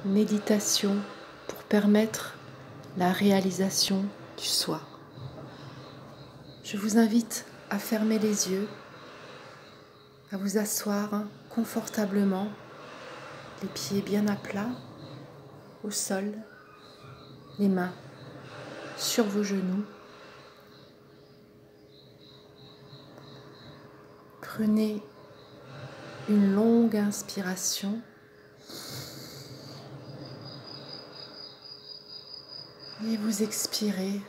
méditation pour permettre la réalisation du soi. Je vous invite à fermer les yeux, à vous asseoir confortablement, les pieds bien à plat, au sol, les mains sur vos genoux. Prenez une longue inspiration et vous expirez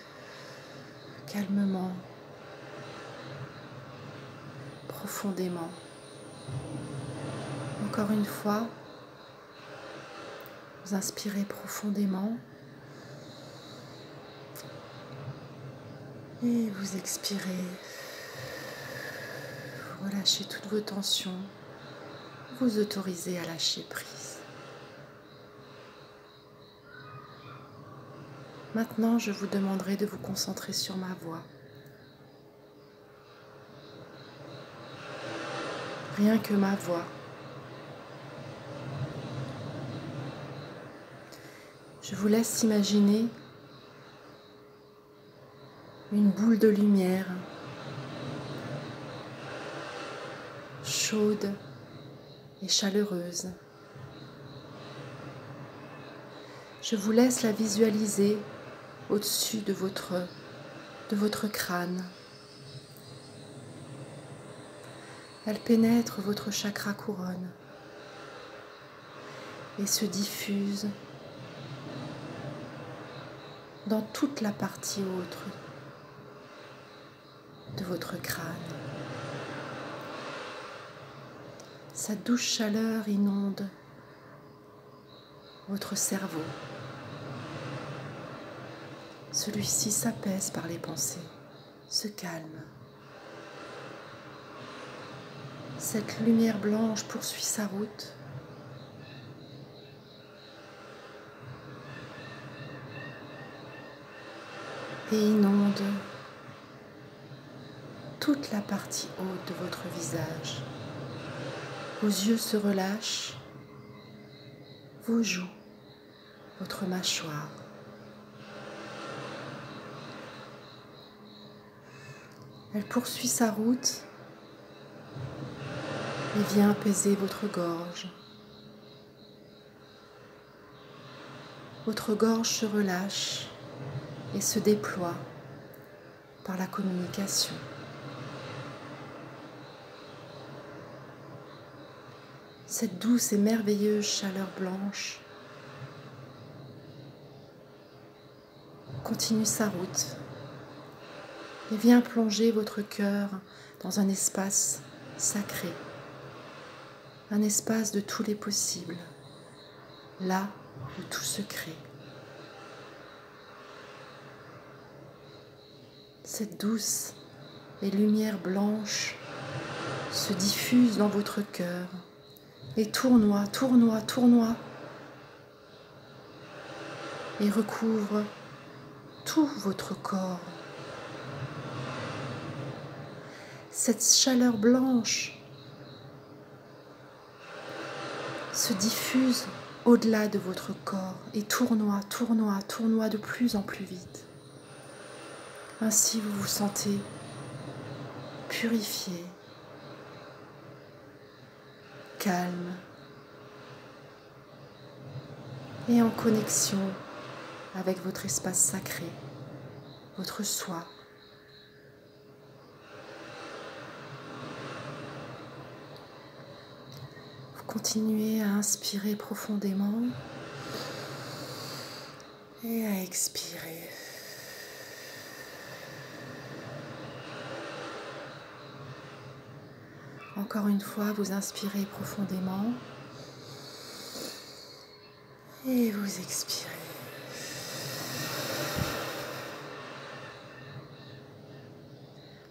calmement, profondément. Encore une fois, vous inspirez profondément et vous expirez. Vous relâchez toutes vos tensions, vous autorisez à lâcher prise. Maintenant, je vous demanderai de vous concentrer sur ma voix. Rien que ma voix. Je vous laisse imaginer une boule de lumière chaude et chaleureuse. Je vous laisse la visualiser au-dessus de votre crâne. Elle pénètre votre chakra couronne et se diffuse dans toute la partie autre de votre crâne. Sa douce chaleur inonde votre cerveau. Celui-ci s'apaise par les pensées, se calme. Cette lumière blanche poursuit sa route et inonde toute la partie haute de votre visage. Vos yeux se relâchent, vos joues, votre mâchoire. Elle poursuit sa route et vient apaiser votre gorge. Votre gorge se relâche et se déploie par la communication. Cette douce et merveilleuse chaleur blanche continue sa route et vient plonger votre cœur dans un espace sacré, un espace de tous les possibles, là où tout se crée. Cette douce et lumière blanche se diffuse dans votre cœur et tournoie et recouvre tout votre corps. Cette chaleur blanche se diffuse au-delà de votre corps et tournoie de plus en plus vite. Ainsi, vous vous sentez purifié, calme et en connexion avec votre espace sacré, votre soi. Vous continuez à inspirer profondément et à expirer. Encore une fois, vous inspirez profondément et vous expirez.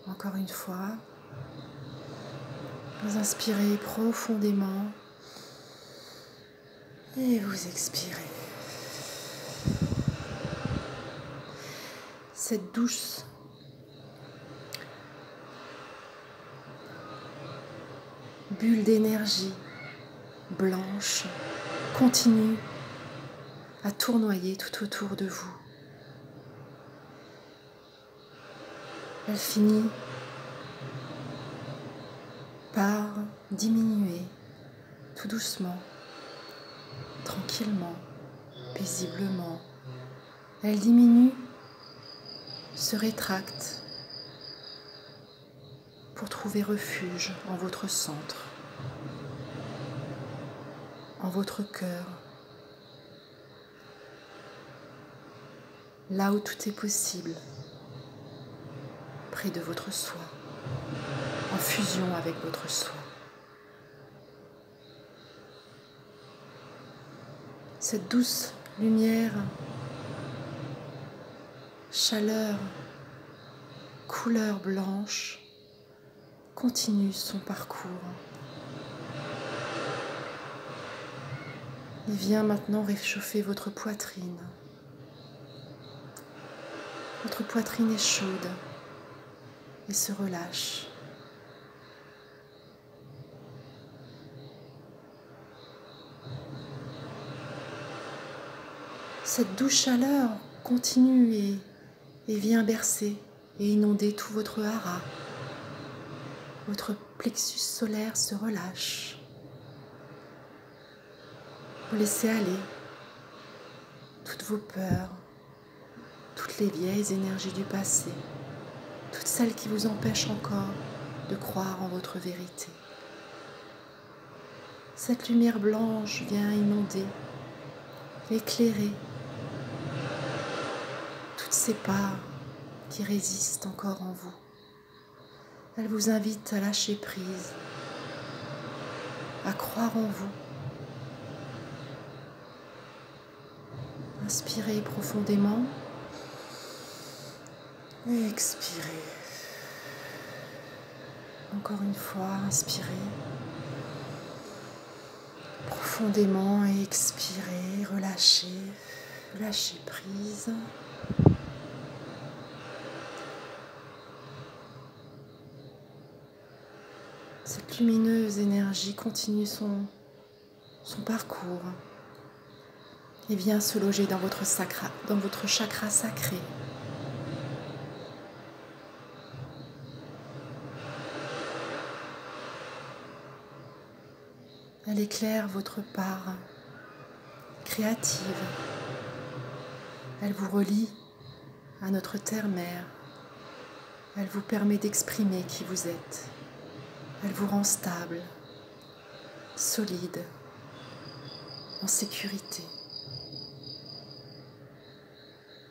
Encore une fois, vous inspirez profondément et vous expirez. Cette douce bulle d'énergie blanche continue à tournoyer tout autour de vous. Elle finit par diminuer tout doucement, tranquillement, paisiblement. Elle diminue, se rétracte pour trouver refuge en votre centre, en votre cœur, là où tout est possible, près de votre soi, en fusion avec votre soi. Cette douce lumière, chaleur, couleur blanche continue son parcours. Il vient maintenant réchauffer votre poitrine. Votre poitrine est chaude et se relâche. Cette douce chaleur continue et vient bercer et inonder tout votre hara. Votre plexus solaire se relâche. Vous laissez aller toutes vos peurs, toutes les vieilles énergies du passé, toutes celles qui vous empêchent encore de croire en votre vérité. Cette lumière blanche vient inonder, éclairer toutes ces parts qui résistent encore en vous. Elle vous invite à lâcher prise, à croire en vous. Inspirez profondément et expirez. Encore une fois, inspirez profondément et expirez, relâchez, lâchez prise. Cette lumineuse énergie continue son parcours et vient se loger dans votre chakra sacré. Elle éclaire votre part créative. Elle vous relie à notre terre-mère. Elle vous permet d'exprimer qui vous êtes. Elle vous rend stable, solide, en sécurité.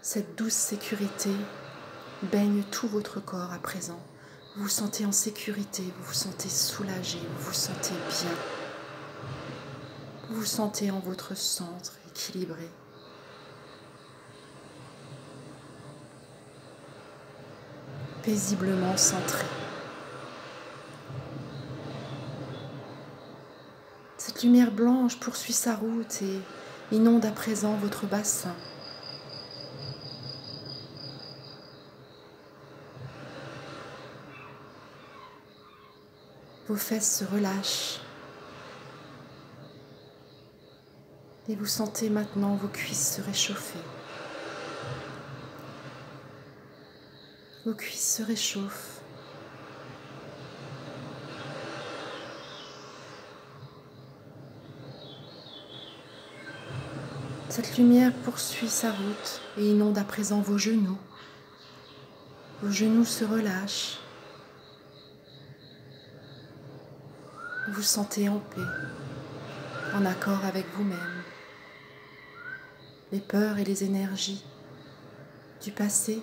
Cette douce sécurité baigne tout votre corps à présent. Vous vous sentez en sécurité, vous vous sentez soulagé, vous vous sentez bien. Vous vous sentez en votre centre, équilibré. Paisiblement centré. Cette lumière blanche poursuit sa route et inonde à présent votre bassin. Vos fesses se relâchent. Et vous sentez maintenant vos cuisses se réchauffer. Vos cuisses se réchauffent. Cette lumière poursuit sa route et inonde à présent vos genoux. Vos genoux se relâchent. Vous vous sentez en paix, en accord avec vous-même. Les peurs et les énergies du passé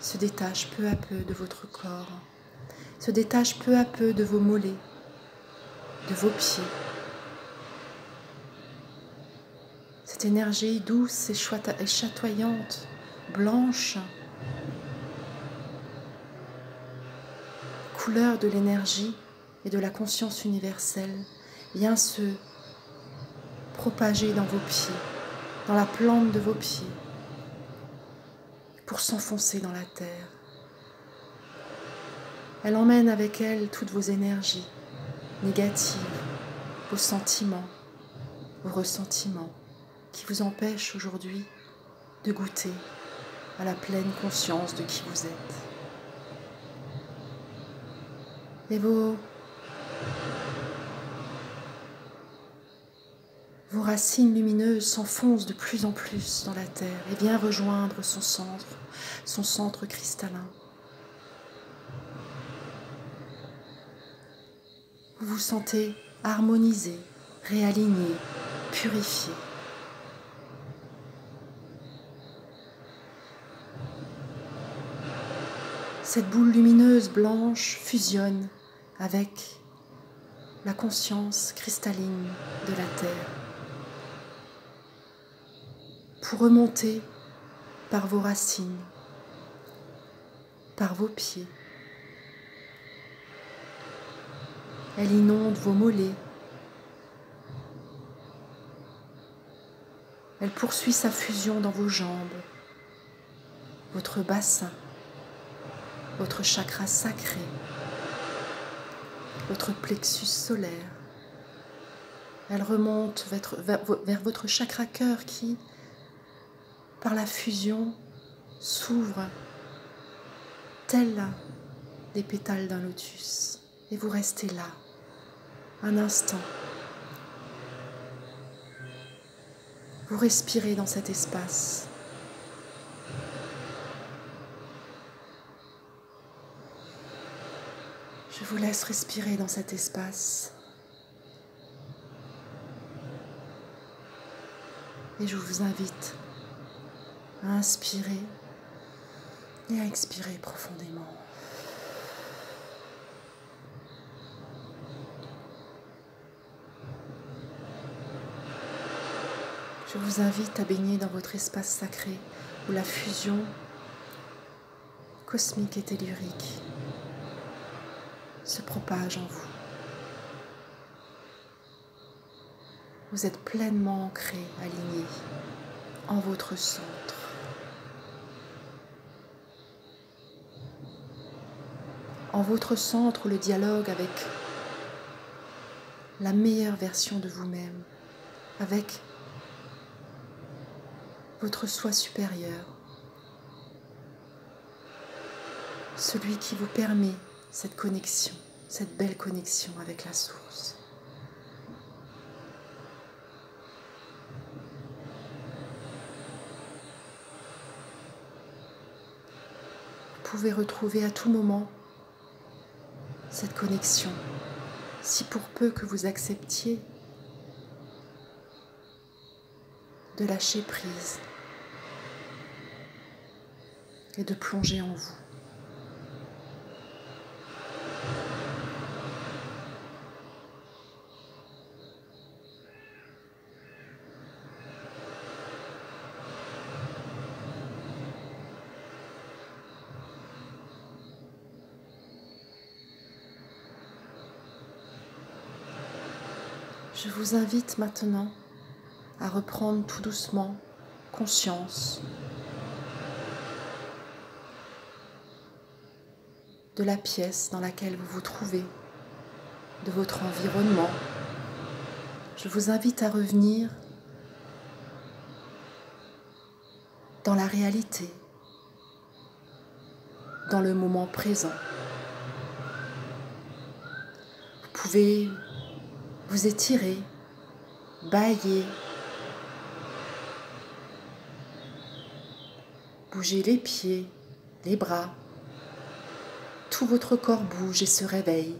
se détachent peu à peu de votre corps, se détachent peu à peu de vos mollets, de vos pieds. Cette énergie douce et chatoyante, blanche, couleur de l'énergie et de la conscience universelle, vient se propager dans vos pieds, dans la plante de vos pieds, pour s'enfoncer dans la terre. Elle emmène avec elle toutes vos énergies négatives, vos sentiments, vos ressentiments, qui vous empêche aujourd'hui de goûter à la pleine conscience de qui vous êtes. Et vos racines lumineuses s'enfoncent de plus en plus dans la terre et viennent rejoindre son centre cristallin. Vous vous sentez harmonisé, réaligné, purifié. Cette boule lumineuse blanche fusionne avec la conscience cristalline de la Terre pour remonter par vos racines, par vos pieds. Elle inonde vos mollets. Elle poursuit sa fusion dans vos jambes, votre bassin, votre chakra sacré, votre plexus solaire. Elle remonte vers votre chakra cœur qui, par la fusion, s'ouvre tel les pétales d'un lotus. Et vous restez là, un instant. Vous respirez dans cet espace. Je vous laisse respirer dans cet espace. Et je vous invite à inspirer et à expirer profondément. Je vous invite à baigner dans votre espace sacré où la fusion cosmique et tellurique se propage en vous. Vous êtes pleinement ancré, aligné en votre centre. En votre centre, le dialogue avec la meilleure version de vous-même, avec votre soi supérieur, celui qui vous permet cette connexion, cette belle connexion avec la source. Vous pouvez retrouver à tout moment cette connexion, si pour peu que vous acceptiez de lâcher prise et de plonger en vous. Je vous invite maintenant à reprendre tout doucement conscience de la pièce dans laquelle vous vous trouvez, de votre environnement. Je vous invite à revenir dans la réalité, dans le moment présent. Vous pouvez vous étirer, bâiller, bouger les pieds, les bras. Tout votre corps bouge et se réveille.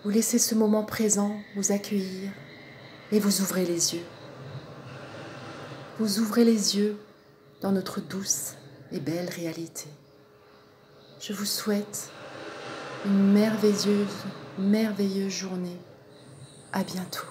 Vous laissez ce moment présent vous accueillir et vous ouvrez les yeux. Vous ouvrez les yeux dans notre douce et belle réalité. Je vous souhaite une merveilleuse journée. À bientôt.